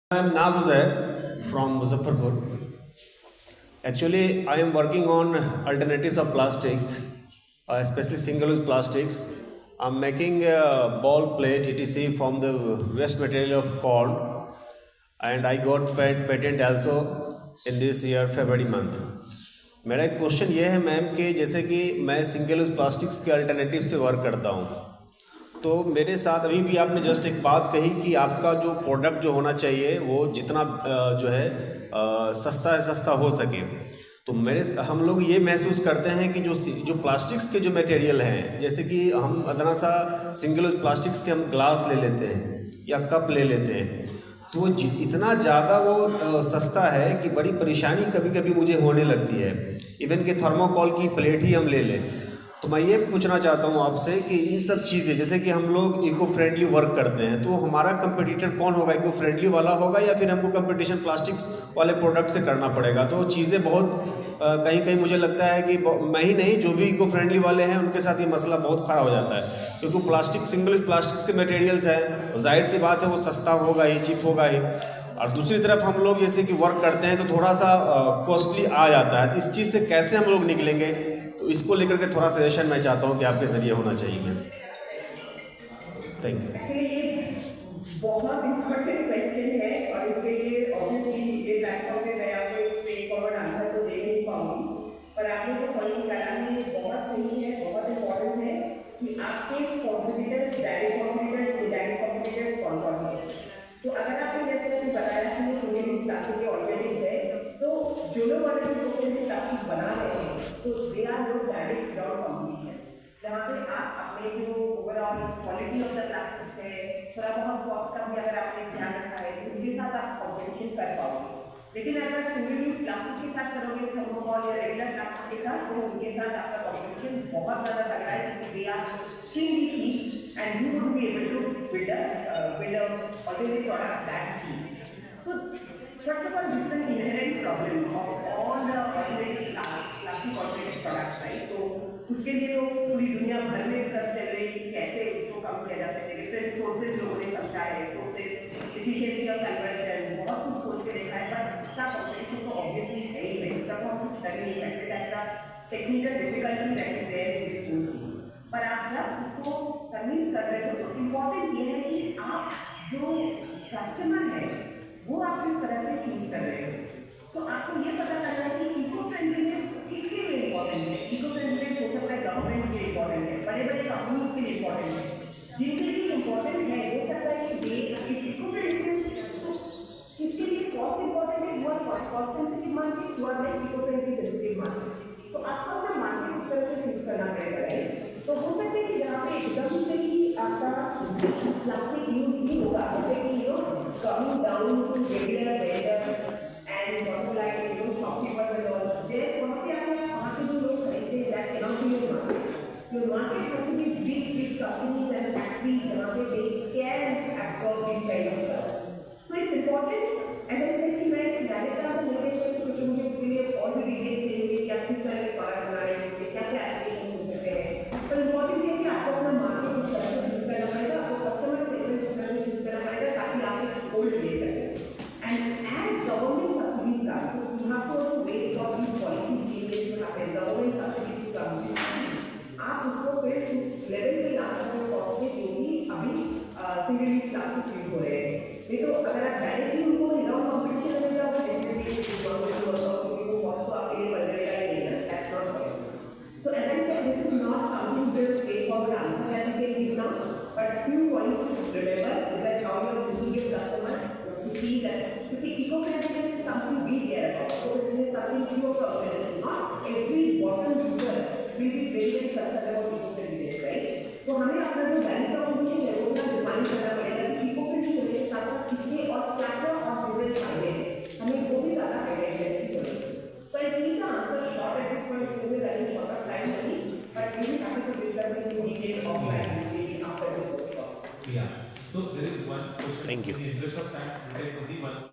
I am Naz Uzair from Muzaffarpur. Actually, I am working on alternatives of plastic, especially single-use plastics. I'm making a ball plate etc. from the waste material of corn, and I got patent also in this year February month. मेरा एक question ये है ma'am कि जैसे कि मैं single use plastics के alternative से वर्क करता हूँ, तो मेरे साथ अभी भी आपने जस्ट एक बात कही कि आपका जो प्रोडक्ट जो होना चाहिए वो जितना जो है सस्ता हो सके। तो हम लोग ये महसूस करते हैं कि जो प्लास्टिक्स के जो मटेरियल हैं, जैसे कि हम अदना सा सिंगल यूज प्लास्टिक्स के हम ग्लास ले लेते हैं या कप ले लेते हैं, तो वो इतना ज़्यादा वो सस्ता है कि बड़ी परेशानी कभी कभी मुझे होने लगती है। इवन कि थर्मोकोल की प्लेट ही हम ले लें, तो मैं ये पूछना चाहता हूँ आपसे कि इन सब चीज़ें, जैसे कि हम लोग इको फ्रेंडली वर्क करते हैं, तो हमारा कंपटीटर कौन होगा? इको फ्रेंडली वाला होगा या फिर हमको कंपटीशन प्लास्टिक्स वाले प्रोडक्ट से करना पड़ेगा? तो चीज़ें बहुत कहीं कहीं मुझे लगता है कि मैं ही नहीं, जो भी इको फ्रेंडली वाले हैं उनके साथ ये मसला बहुत ख़राब हो जाता है, क्योंकि प्लास्टिक सिंगल प्लास्टिक्स के मटेरियल्स हैं, तो जाहिर सी बात है वो सस्ता होगा ही, चीप होगा ही। और दूसरी तरफ हम लोग जैसे कि वर्क करते हैं तो थोड़ा सा कॉस्टली आ जाता है, तो इस चीज़ से कैसे हम लोग निकलेंगे? तो इसको लेकर के थोड़ा सजेशन मैं चाहता हूँ कि आपके ज़रिए होना चाहिए। Thank you. एक्चुअली ये बहुत इम्पोर्टेंट क्वेश्चन है और इसके लिए ऑब्वियसली ये प्लेटफॉर्म पे मैं आपको एक स्ट्रेट फॉरवर्ड आंसर तो दे नहीं पाऊंगी, पर आपने जो पॉइंट करा है बहुत सही है, बहुत इम्पोर्टेंट है कि आपके competitors, direct competitors, indirect competitors कौन कौन है। तो अगर आपने जैसे अभी बताया कि ये सिंगल यूज प्लास्टिक के ऑल्टरनेटिव्स है, तो जो लोग ऑलरेडी प्लास्टिक बना रहे हैं, so they are no direct ground competition, जहाँ पे आप अपने जो overall quality of the plastics है, थोड़ा बहुत कॉस्ट का भी अगर आपने ध्यान रखा है तो उनके साथ आप कॉम्पिटिशन कर पाओगे। लेकिन अगर आप सिंगल यूज प्लास्टिक के साथ करोगे, थर्मोकोल या रेगुलर प्लास्टिक के साथ, तो उनके साथ आपका कॉम्पिटिशन बहुत ज़्यादा लग रहा है, क्योंकि they are extremely cheap and you would be able to build a alternative product that cheap. So first of all, this is an inherent problem of all the alternative plastic alternative products, right? तो उसके लिए तो पूरी दुनिया भर में research चल रही है कि कैसे इसको कम किया जा सकता है। डिफरेंट सोर्सेज लोगों ने समझा है, सोर्सेज, एफिशिएंसी ऑफ कन्वर्जन, बहुत कुछ सोच के देखा है, पर इसका कॉम्पिटिशन तो ऑब्वियसली है ही नहीं, इसका तो हम कुछ कर ही नहीं सकते। That's a technical difficulty that is there in this movie. पर आप जब उसको कन्विंस कर रहे हो तो इम्पोर्टेंट ये है कि आप जो कस्टमर है वो आप किस तरह से चूज कर रहे हो। सो आपको ये पता करना है कि इको फ्रेंडलीनेस किसके लिए इम्पोर्टेंट है। इको फ्रेंडलीनेस हो सकता है गवर्नमेंट के लिए इम्पोर्टेंट है, बड़े बड़े कंपनीज के लिए इम्पोर्टेंट है, जिनके लिए इम्पोर्टेंट है हो सकता है कि इको फ्रेंडलीनेस किसके लिए कॉस्ट इम्पोर्टेंट है, वो कॉस्ट सेंसिटिव मार्केट, वो है इको फ्रेंडली सेंसिटिव मार्केट। तो आपको अपना मार्केट उस तरह से चूज करना पड़ेगा, राइट? तो हो सकता है कि जहाँ पे एकदम से ही आपका प्लास्टिक यूज ही होगा, जैसे कि coming down to regular vendors and bottom line, shopkeepers and all, there वहाँ पे आके आप वहाँ के जो लोग खरीदते हैं, that cannot be your market. Your market has to be big companies and factories जहाँ पे they can absorb this kind of cost. So it's important, as I said कि मैं इस डायरेक्ट आंसर नहीं दे सकती, क्योंकि मुझे उसके लिए और भी डिटेल्स चाहिए कि आप किस तरह के प्रोडक्ट बना रहे हैं, उसके क्या क्या एप्लीकेशंस हो सकते हैं। पर इम्पोर्टेंट ये है कि आपको अपना मार्केट इस तरह से चूज करना पड़ेगा, आपको कस्टमर सेगमेंट इस तरह से चूज करना पड़ेगा ताकि आप एक होल्ड ले सकें। And as government subsidies come, so you have to also wait for these policy changes to happen, government subsidies to come, जिससे आप उसको फिर उस लेवल पे ला सकते हो कॉस्ट में, जो भी अभी सिंगल यूज प्लास्टिक यूज हो रहे हैं। नहीं तो अगर आप डायरेक्टली उनको हिडन कॉम्पिटिशन में जाओ, क्योंकि वो कॉस्ट तो आपके लिए बन जाएगा ही नहीं, that's not possible. So as I said, this is not something that is straightforward answer that we can give now, but few points to remember is that how you are choosing your customer to see that, because eco-friendliness is something we care about, eco-friendliness is something to your organization, not every bottom user will be very concerned about eco-friendliness, right? तो हमें अपना जो value प्रॉपोजिशन है वो ना define करना पड़ेगा कि इको-फ्रेंडली होने के साथ साथ किसके और क्या क्या और डिफरेंट फायदे हैं, हमें वो भी ज़्यादा हाईलाइट करने की जरूरत है। So I think the answer short at this point because we are running short of time only, but we will have to discuss it in detail offline maybe after this workshop. Yeah. So there is one question. Thank you. In the interest of time, we take only one.